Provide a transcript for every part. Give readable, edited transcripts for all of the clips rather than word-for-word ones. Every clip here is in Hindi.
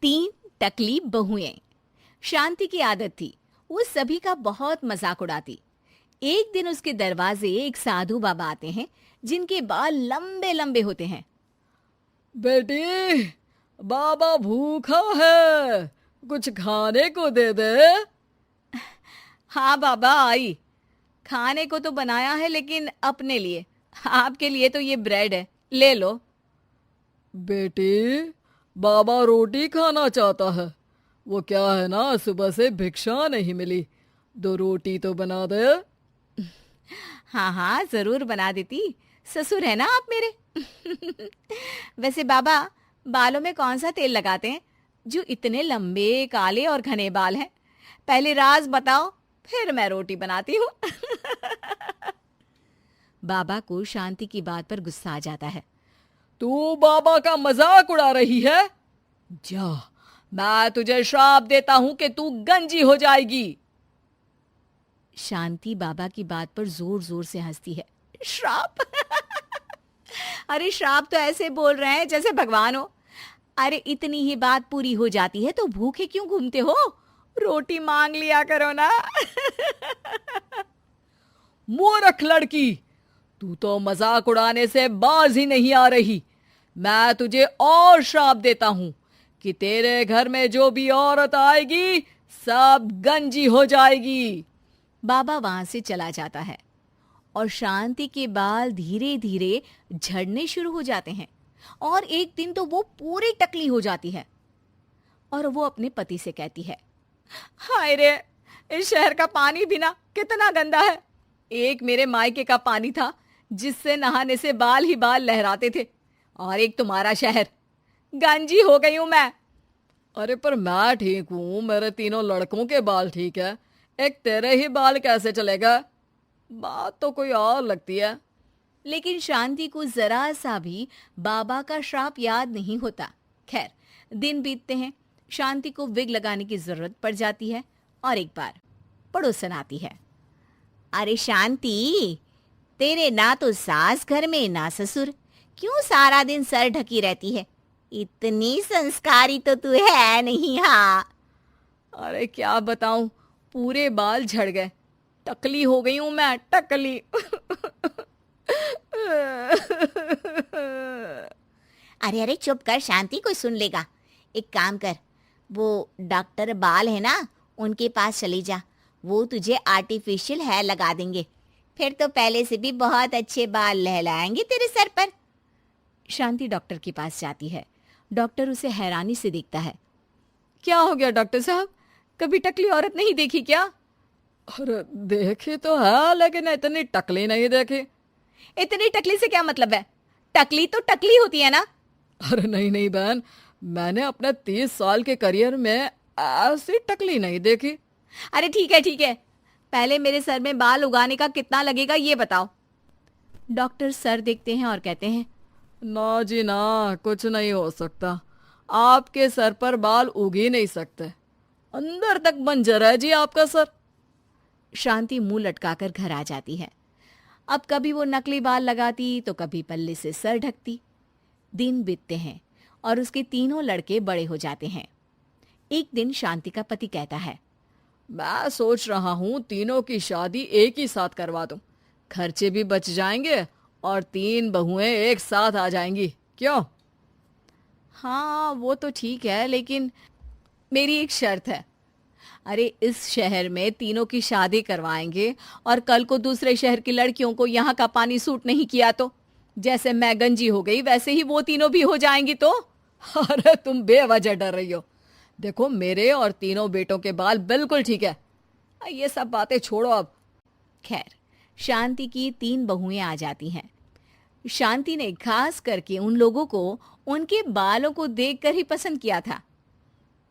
तीन टकली बहुएं। शांति की आदत थी, वो सभी का बहुत मजाक उड़ाती। एक दिन उसके दरवाजे एक साधु बाबा आते हैं जिनके बाल लंबे लंबे होते हैं। बेटी, बाबा भूखा है, कुछ खाने को दे दे। हाँ बाबा आई, खाने को तो बनाया है लेकिन अपने लिए, आपके लिए तो ये ब्रेड है, ले लो। बेटी, बाबा रोटी खाना चाहता है। वो क्या है ना, सुबह से भिक्षा नहीं मिली, 2 रोटी तो बना दे। हाँ हाँ जरूर बना देती, ससुर है ना आप मेरे। वैसे बाबा, बालों में कौन सा तेल लगाते हैं जो इतने लंबे काले और घने बाल हैं? पहले राज बताओ, फिर मैं रोटी बनाती हूँ। बाबा को शांति की बात पर गुस्सा आ जाता है। तू बाबा का मजाक उड़ा रही है? जा, मैं तुझे श्राप देता हूं कि तू गंजी हो जाएगी। शांति बाबा की बात पर जोर जोर से हंसती है। श्राप? अरे श्राप तो ऐसे बोल रहे हैं जैसे भगवान हो। अरे इतनी ही बात पूरी हो जाती है तो भूखे क्यों घूमते हो? रोटी मांग लिया करो ना। मूर्ख लड़की, तू तो मजाक उड़ाने से बाज ही नहीं आ रही। मैं तुझे और श्राप देता हूं कि तेरे घर में जो भी औरत आएगी सब गंजी हो जाएगी। बाबा वहां से चला जाता है और शांति के बाल धीरे धीरे झड़ने शुरू हो जाते हैं और एक दिन तो वो पूरी टकली हो जाती है और वो अपने पति से कहती है, हाय रे, इस शहर का पानी भी ना कितना गंदा है। एक मेरे मायके का पानी था जिससे नहाने से बाल ही बाल लहराते थे, और एक तुम्हारा शहर। गंजी हो गई हूं मैं। अरे पर मैं ठीक हूं, मेरे तीनों लड़कों के बाल ठीक है, एक तेरे ही बाल कैसे चलेगा? बात तो कोई और लगती है। लेकिन शांति को जरा सा भी बाबा का श्राप याद नहीं होता। खैर, दिन बीतते हैं, शांति को विग लगाने की जरूरत पड़ जाती है और एक बार पड़ोसन आती है। अरे शांति, तेरे ना तो सास घर में ना ससुर, क्यों सारा दिन सर ढकी रहती है? इतनी संस्कारी तो तू है नहीं। हाँ, अरे क्या बताऊं, पूरे बाल झड़ गए, टकली हो गई हूं मैं, टकली। अरे अरे चुप कर शांति, कोई सुन लेगा। एक काम कर, वो डॉक्टर बाल है ना, उनके पास चली जा, वो तुझे आर्टिफिशियल हेयर लगा देंगे, फिर तो पहले से भी बहुत अच्छे बाल लहलाएंगे तेरे सर पर। शांति डॉक्टर के पास जाती है। डॉक्टर उसे हैरानी से देखता है। क्या हो गया डॉक्टर साहब, कभी टकली औरत नहीं देखी क्या? अरे देखी तो है, लेकिन इतनी टकली नहीं देखी। इतनी टकली से क्या मतलब है? टकली तो टकली होती है ना। अरे नहीं नहीं बहन, मैंने अपने 30 साल के करियर में ऐसी टकली नहीं देखी। अरे ठीक है ठीक है, पहले मेरे सर में बाल उगाने का कितना लगेगा ये बताओ। डॉक्टर सर देखते हैं और कहते हैं, ना जी ना, कुछ नहीं हो सकता, आपके सर पर बाल उग ही नहीं सकते, अंदर तक बंजर है जी आपका सर। शांति मुंह लटकाकर घर आ जाती है। अब कभी वो नकली बाल लगाती तो कभी पल्ले से सर ढकती। दिन बीतते हैं और उसके तीनों लड़के बड़े हो जाते हैं। एक दिन शांति का पति कहता है, मैं सोच रहा हूँ तीनों की शादी एक ही साथ करवा दूं, खर्चे भी बच जाएंगे और 3 बहुएं एक साथ आ जाएंगी, क्यों? हाँ वो तो ठीक है, लेकिन मेरी एक शर्त है। अरे इस शहर में तीनों की शादी करवाएंगे और कल को दूसरे शहर की लड़कियों को यहाँ का पानी सूट नहीं किया तो जैसे मैं गंजी हो गई वैसे ही वो तीनों भी हो जाएंगी तो। अरे तुम बेवजह डर रही हो, देखो मेरे और तीनों बेटों के बाल बिल्कुल ठीक है, ये सब बातें छोड़ो अब। खैर, शांति की 3 बहुएं आ जाती हैं। शांति ने खास करके उन लोगों को उनके बालों को देखकर ही पसंद किया था।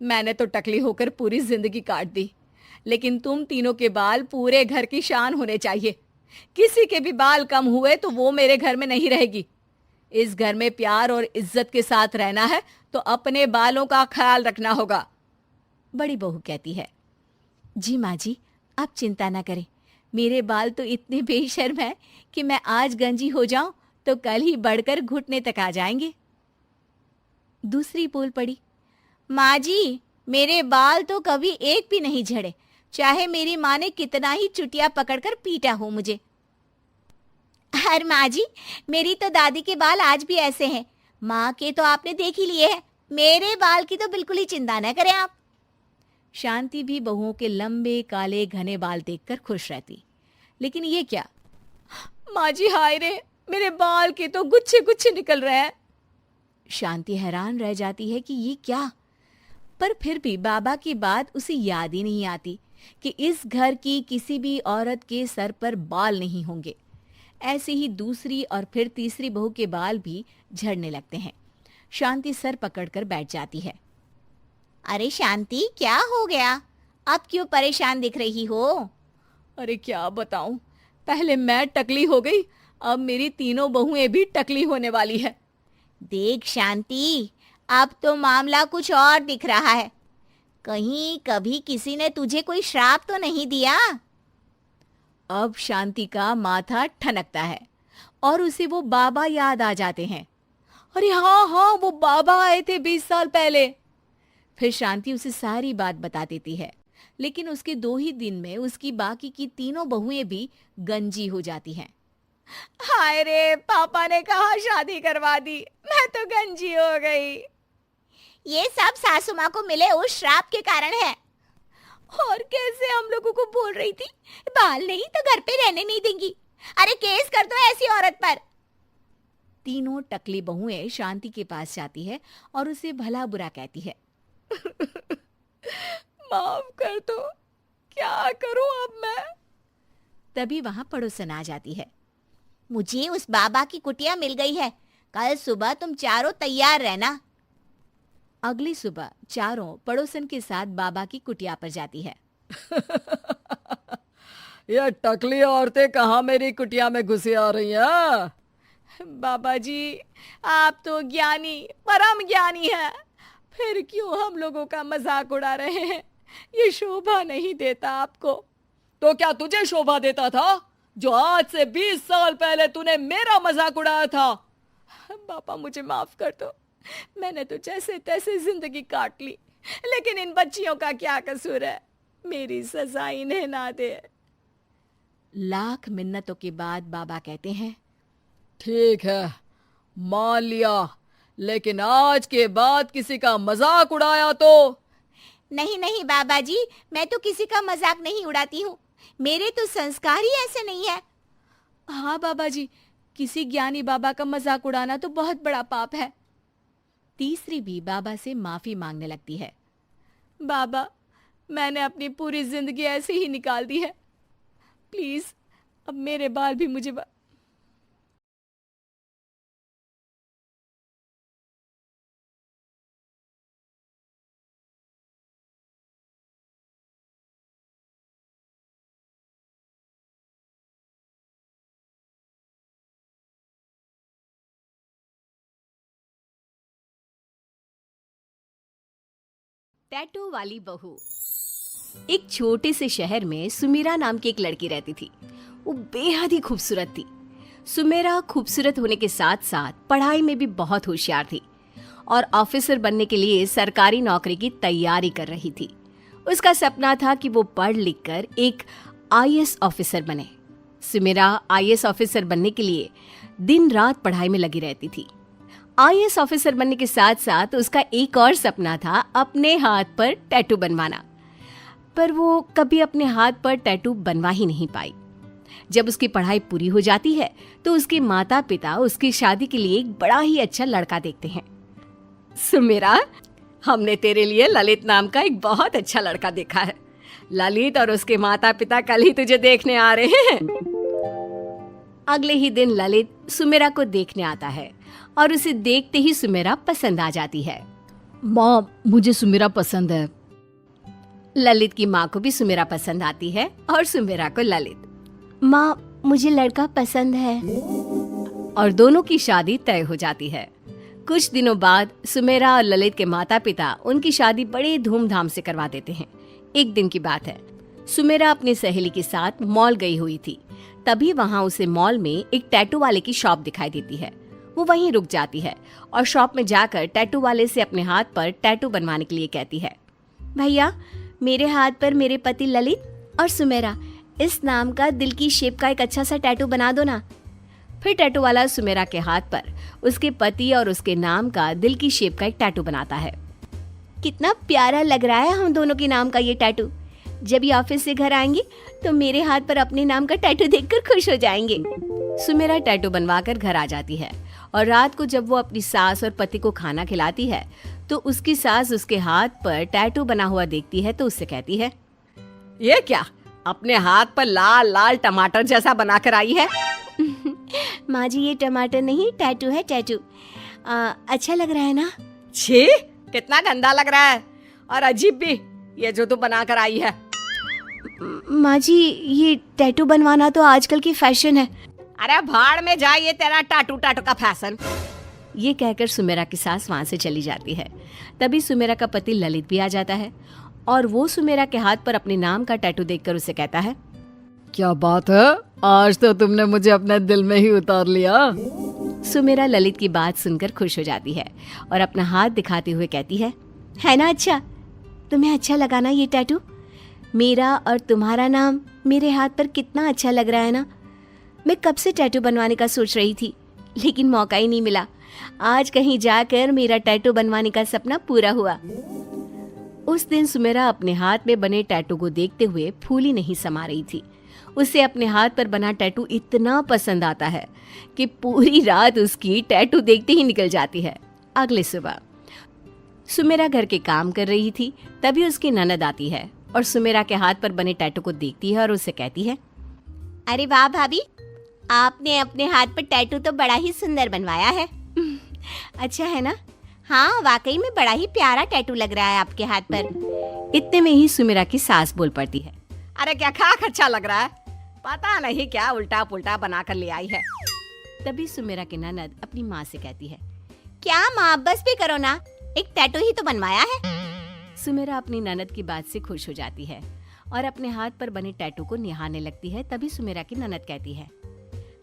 मैंने तो टकली होकर पूरी जिंदगी काट दी, लेकिन तुम तीनों के बाल पूरे घर की शान होने चाहिए। किसी के भी बाल कम हुए तो वो मेरे घर में नहीं रहेगी। इस घर में प्यार और इज्जत के साथ रहना है तो अपने बालों का ख्याल रखना होगा। बड़ी बहू कहती है, जी माँ जी, आप चिंता ना करें, मेरे बाल तो इतने बेशर्म हैं कि मैं आज गंजी हो जाऊं तो कल ही बढ़कर घुटने तक आ जाएंगे। दूसरी बोल पड़ी, माँ जी, मेरे बाल तो कभी एक भी नहीं झड़े, चाहे मेरी माँ ने कितना ही चुटिया पकड़कर पीटा हो मुझे। अरे माँ जी, मेरी तो दादी के बाल आज भी ऐसे हैं। माँ के तो आपने देख ही लिए हैं, मेरे बाल की तो बिल्कुल ही चिंता न करें आप। शांति भी बहुओं के लंबे काले घने बाल देखकर खुश रहती, लेकिन ये क्या, माँ जी हाय रे, मेरे बाल के तो गुच्छे गुच्छे निकल रहे हैं। शांति हैरान रह जाती है कि ये क्या, पर फिर भी बाबा की बात उसे याद ही नहीं आती कि इस घर की किसी भी औरत के सर पर बाल नहीं होंगे। ऐसे ही दूसरी और फिर तीसरी बहू के बाल भी झड़ने लगते हैं। शांति सर पकड़कर बैठ जाती है। अरे शांति, क्या हो गया? अब क्यों परेशान दिख रही हो? अरे क्या बताऊं, पहले मैं टकली हो गई, अब मेरी तीनों बहुएं भी टकली होने वाली है। देख शांति, अब तो मामला कुछ और दिख रहा है। कहीं कभी किसी ने तुझे कोई श्राप तो नहीं दिया? अब शांति का माथा ठनकता है और उसे वो बाबा याद आ जाते हैं। अरे हाँ हाँ, वो बाबा आए थे 20 साल पहले। फिर शांति उसे सारी बात बता देती है, लेकिन उसके 2 ही दिन में उसकी बाकी की तीनों बहुएं भी गंजी हो जाती हैं। हाय रे, पापा ने कहा शादी करवा दी, मैं तो गंजी हो गई। ये सब सासू माँ को मिले उस श्राप के कारण है। और कैसे हम लोगों को बोल रही थी बाल नहीं तो घर पे रहने नहीं देंगी। अरे केस कर दो ऐसी औरत पर। तीनों टकली बहुएं शांति के पास जाती है और उसे भला बुरा कहती है। माफ कर दो, क्या करूं अब मैं? तभी वहां पड़ोसन आ जाती है। मुझे उस बाबा की कुटिया मिल गई है, कल सुबह तुम चारों तैयार रहना। अगली सुबह चारों पड़ोसन के साथ बाबा की कुटिया पर जाती है। ये टकली औरतें कहाँ मेरी कुटिया में घुसी आ रही हैं? बाबा जी, आप तो ज्ञानी, परम ज्ञानी हैं, फिर क्यों हम लोगों का मजाक उड़ा रहे हैं? ये शोभा नहीं देता आपको। तो क्या तुझे शोभा देता था जो आज से 20 साल पहले तूने मेरा मजाक उड़ाया था? बाबा मुझे माफ कर दो, मैंने तो जैसे तैसे जिंदगी काट ली, लेकिन इन बच्चियों का क्या कसूर है? मेरी सजा इन्हें ना दे। लाख मिन्नतों के बाद बाबा कहते हैं, ठीक है मान लिया, लेकिन आज के बाद किसी का मजाक उड़ाया तो? नहीं नहीं बाबा जी, मैं तो किसी का मजाक नहीं उड़ाती हूँ, मेरे तो संस्कार ही ऐसे नहीं है। हाँ बाबा जी, किसी ज्ञानी बाबा का मजाक उड़ाना तो बहुत बड़ा पाप है। तीसरी भी बाबा से माफी मांगने लगती है। बाबा, मैंने अपनी पूरी जिंदगी ऐसे ही निकाल दी है, प्लीज अब मेरे बाल भी मुझे टैटू वाली बहू। एक छोटे से शहर में सुमेरा नाम की एक लड़की रहती थी। वो बेहद ही खूबसूरत थी। सुमेरा खूबसूरत होने के साथ साथ पढ़ाई में भी बहुत होशियार थी और ऑफिसर बनने के लिए सरकारी नौकरी की तैयारी कर रही थी। उसका सपना था कि वो पढ़ लिख कर एक आईएएस ऑफिसर बने। सुमेरा आईएएस ऑफिसर बनने के लिए दिन रात पढ़ाई में लगी रहती थी। आईएएस ऑफिसर बनने के साथ साथ उसका एक और सपना था अपने हाथ पर टैटू बनवाना, पर वो कभी अपने हाथ पर टैटू बनवा ही नहीं पाई। जब उसकी पढ़ाई पूरी हो जाती है तो उसके माता पिता उसकी शादी के लिए एक बड़ा ही अच्छा लड़का देखते हैं। सुमेरा, हमने तेरे लिए ललित नाम का एक बहुत अच्छा लड़का देखा है। ललित और उसके माता पिता कल ही तुझे देखने आ रहे हैं। अगले ही दिन ललित सुमेरा को देखने आता है और उसे देखते ही सुमेरा पसंद आ जाती है। माँ, मुझे सुमेरा पसंद है। ललित की माँ को भी सुमेरा पसंद आती है और सुमेरा को ललित। माँ, मुझे लड़का पसंद है। और दोनों की शादी तय हो जाती है। कुछ दिनों बाद सुमेरा और ललित के माता पिता उनकी शादी बड़े धूमधाम से करवा देते हैं। एक दिन की बात है, सुमेरा अपनी सहेली के साथ मॉल गई हुई थी। तभी वहाँ उसे मॉल में एक टैटू वाले की शॉप दिखाई देती है। वो वहीं रुक जाती है और शॉप में जाकर टैटू वाले से अपने हाथ पर टैटू बनवाने के लिए कहती है। भैया, मेरे हाथ पर मेरे पति ललित और सुमेरा इस नाम का दिल की शेप का एक अच्छा सा टैटू बना दो ना। फिर टैटू वाला सुमेरा के हाथ पर उसके पति और उसके नाम का दिल की शेप का एक टैटू बनाता है। कितना प्यारा लग रहा है हम दोनों के नाम का ये टैटू। जब ये ऑफिस से घर आएंगे तो मेरे हाथ पर अपने नाम का टैटू देखकर खुश हो जाएंगे। सुमेरा टैटू बनवाकर घर आ जाती है और रात को जब वो अपनी सास और पति को खाना खिलाती है तो उसकी सास उसके हाथ पर टैटू बना हुआ देखती है तो उससे कहती है, ये क्या अपने हाथ पर लाल लाल टमाटर जैसा बनाकर आई है? माँ जी, ये टमाटर नहीं टैटू है, टैटू। अच्छा लग रहा है ना? छी, कितना गंदा लग रहा है और अजीब भी ये जो तू बनाकर आई है। माँ जी, ये टैटू बनवाना तो आजकल की फैशन है। अरे भाड़ में जा, ये तेरा टाटू टाटू का फैशन। ये कहकर सुमेरा की सास वहां से चली जाती है। तभी सुमेरा का पति ललित भी आ जाता है और वो सुमेरा के हाथ पर अपने नाम का टैटू देखकर उसे कहता है, क्या बात है, आज तो तुमने मुझे अपने दिल में ही उतार लिया। सुमेरा ललित की बात सुनकर खुश हो जाती है और अपना हाथ दिखाते हुए कहती है ना अच्छा? तुम्हें अच्छा लगा ना ये टैटू? मेरा और तुम्हारा नाम मेरे हाथ पर कितना अच्छा लग रहा है ना? मैं कब से टैटू बनवाने का सोच रही थी लेकिन मौका ही नहीं मिला। आज कहीं जाकर मेरा टैटू बनवाने का सपना पूरा हुआ। उस दिन सुमेरा अपने हाथ में बने टैटू को देखते हुए फूली नहीं समा रही थी। उसे अपने हाथ पर बना टैटू इतना पसंद आता है कि पूरी रात उसकी टैटू देखते ही निकल जाती है। अगले सुबह सुमेरा घर के काम कर रही थी, तभी उसकी ननद आती है और सुमेरा के हाथ पर बने टैटू को देखती है और उससे कहती है, अरे वाह भाभी, आपने अपने हाथ पर टैटू तो बड़ा ही सुंदर बनवाया है। अच्छा है ना? हाँ, वाकई में बड़ा ही प्यारा टैटू लग रहा है आपके हाथ पर। इतने में ही सुमेरा की सास बोल पड़ती है, अरे क्या खाक अच्छा लग रहा है, पता नहीं क्या उल्टा पुल्टा बनाकर ले आई है। तभी सुमेरा की ननद अपनी माँ से कहती है, क्या माँ, बस भी करो ना, एक टैटू ही तो बनवाया है। सुमेरा अपनी ननद की बात से खुश हो जाती है और अपने हाथ पर बने टैटू को निहारने लगती है। तभी सुमेरा की ननद कहती है,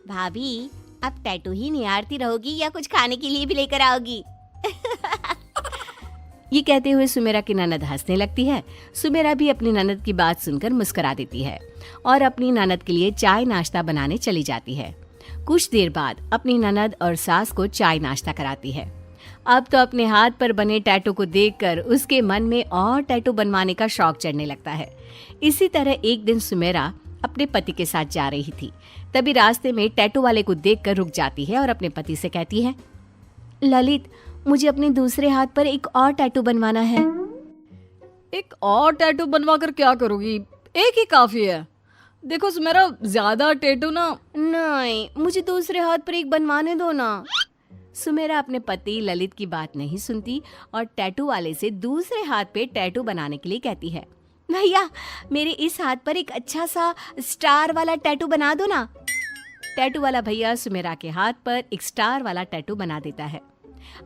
भाभी, अब टैटू ही निहारती रहोगी या कुछ खाने के लिए भी लेकर आओगी? ये कहते हुए सुमेरा की ननद हंसने लगती है। सुमेरा भी अपनी ननद की बात सुनकर मुस्कुरा देती है और अपनी ननद के लिए चाय नाश्ता बनाने चली जाती है। कुछ देर बाद अपनी ननद और सास को चाय नाश्ता कराती है। अब तो अपने हाथ पर बने टैटू को देखकर उसके मन में और टैटू बनवाने का शौक चढ़ने लगता है। इसी तरह एक दिन सुमेरा अपने पति के साथ जा रही थी। तभी रास्ते में टैटू वाले को देखकर रुक जाती है और अपने पति से कहती है, ललित, मुझे अपने दूसरे हाथ पर एक और टैटू बनवाना है। एक और टैटू बनवा कर क्या करोगी, एक ही काफी है। देखो सुमेरा, ज्यादा टैटू ना। नहीं, मुझे दूसरे हाथ पर एक बनवाने दो ना। सुमेरा अपने पति ललित की बात नहीं सुनती और टैटू वाले से दूसरे हाथ पे टैटू बनाने के लिए कहती है, भैया, मेरे इस हाथ पर एक अच्छा सा स्टार वाला टैटू बना दो ना। टैटू वाला भैया सुमेरा के हाथ पर एक स्टार वाला टैटू बना देता है।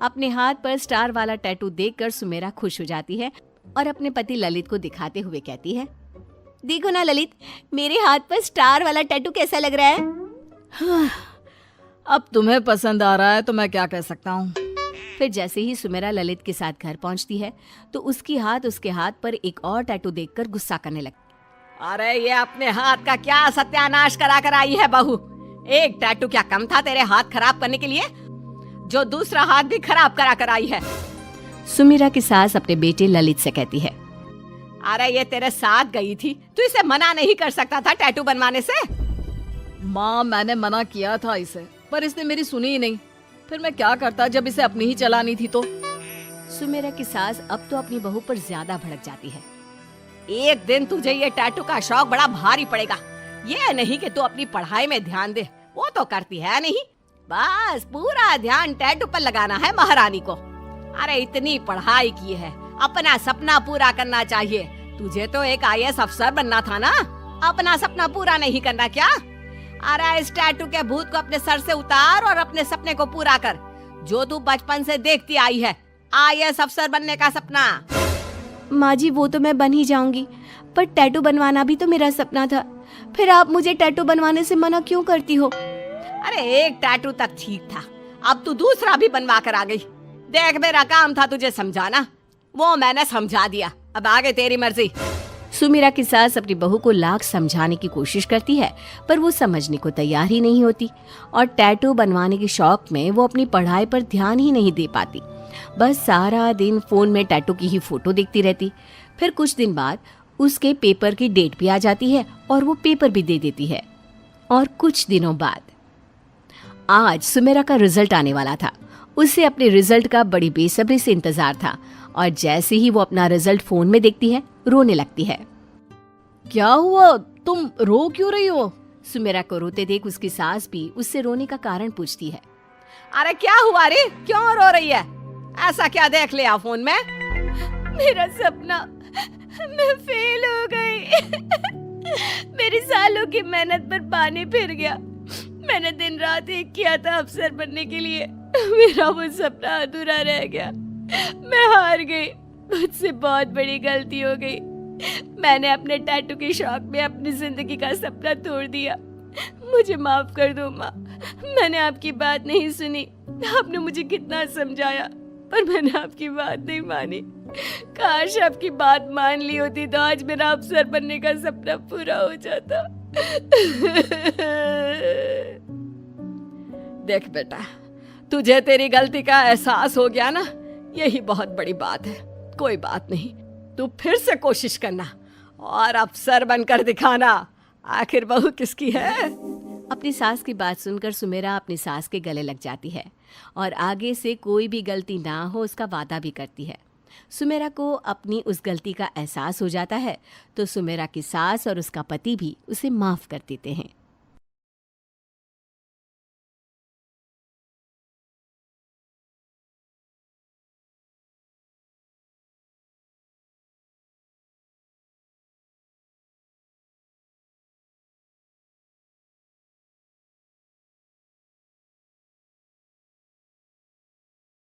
अपने हाथ पर स्टार वाला टैटू देखकर सुमेरा खुश हो जाती है और अपने पति ललित को दिखाते हुए कहती है, देखो ना ललित, मेरे हाथ पर स्टार वाला टैटू कैसा लग रहा है? अब तुम्हें पसंद आ रहा है तो मैं क्या कह सकता हूँ। फिर जैसे ही सुमेरा ललित के साथ घर पहुंचती है तो उसके हाथ पर एक और टैटू देखकर गुस्सा करने लगती। अरे ये अपने हाथ का क्या सत्यानाश करा कर आई है बहू। एक टैटू क्या कम था तेरे हाथ खराब करने के लिए, जो दूसरा हाथ भी खराब करा कर आई है। सुमेरा की सास अपने बेटे ललित से कहती है, अरे ये तेरे साथ गई थी, तू इसे मना नहीं कर सकता था टैटू बनवाने से? माँ, मैंने मना किया था इसे, पर इसने मेरी सुनी ही नहीं। फिर मैं क्या करता जब इसे अपनी ही चलानी थी तो। सुमेरा की सास अब तो अपनी बहू पर ज्यादा भड़क जाती है। एक दिन तुझे ये टैटू का शौक बड़ा भारी पड़ेगा। ये नहीं कि तू अपनी पढ़ाई में ध्यान दे, वो तो करती है नहीं। बस पूरा ध्यान टैटू पर लगाना है महारानी को। अरे इतनी पढ़ाई की है, अपना सपना पूरा करना चाहिए। तुझे तो एक IAS अफसर बनना था ना, अपना सपना पूरा नहीं करना क्या? अरे इस टैटू के भूत को अपने सर से उतार और अपने सपने को पूरा कर, जो तू बचपन से देखती आई है, IAS अफसर बनने का सपना। माँ जी, वो तो मैं बन ही जाऊंगी, पर टैटू बनवाना भी तो मेरा सपना था। फिर आप मुझे टैटू बनवाने से मना क्यों करती हो? अरे एक टैटू तक ठीक था, अब तू दूसरा भी बनवा कर आ गई। देख, मेरा काम था तुझे समझाना, वो मैंने समझा दिया, अब आगे तेरी मर्जी। सुमीरा की सास अपनी बहू को लाख समझाने की कोशिश करती है, पर वो समझने को तैयार ही नहीं होती और टैटू बनवाने के शौक में वो अपनी पढ़ाई पर ध्यान ही नहीं दे पाती। बस सारा दिन फोन में टैटू की ही फोटो देखती रहती। फिर कुछ दिन बाद उसके पेपर की डेट भी आ जाती है और वो पेपर भी दे देती है। और कुछ दिनों बाद आज सुमेरा का रिजल्ट आने वाला था। उसे अपने रिजल्ट का बड़ी बेसब्री से इंतजार था और जैसे ही वो अपना रिजल्ट फोन में देखती है, रोने लगती है। क्या हुआ, तुम रो क्यों रही हो? सुमेरा को रोते देख उसकी सास भी उससे रोने का कारण पूछती है। अरे क्या हुआ रे, क्यों रो रही है? ऐसा क्या देख लिया फोन में? मेरा सपना, मैं फेल हो गई। मेरी सालों की मेहनत पर पानी फिर गया। मैंने दिन रात एक किया था अफसर बनने के लिए, मेरा वो सपना अधूरा रह गया। मैं हार गई, मुझसे बहुत बड़ी गलती हो गई। मैंने अपने टैटू के शौक में अपनी जिंदगी का सपना तोड़ दिया। मुझे माफ कर दो माँ, मैंने आपकी बात नहीं सुनी। आपने मुझे कितना समझाया, पर मैंने आपकी बात नहीं मानी। काश आपकी बात मान ली होती तो आज मेरा अफसर बनने का सपना पूरा हो जाता। देख बेटा, तुझे तेरी गलती का एहसास हो गया ना, यही बहुत बड़ी बात है। कोई बात नहीं, तू फिर से कोशिश करना और अफसर बनकर दिखाना। आखिर बहू किसकी है? अपनी सास की बात सुनकर सुमेरा अपनी सास के गले लग जाती है और आगे से कोई भी गलती ना हो उसका वादा भी करती है। सुमेरा को अपनी उस गलती का एहसास हो जाता है तो सुमेरा की सास और उसका पति भी उसे माफ कर देते हैं।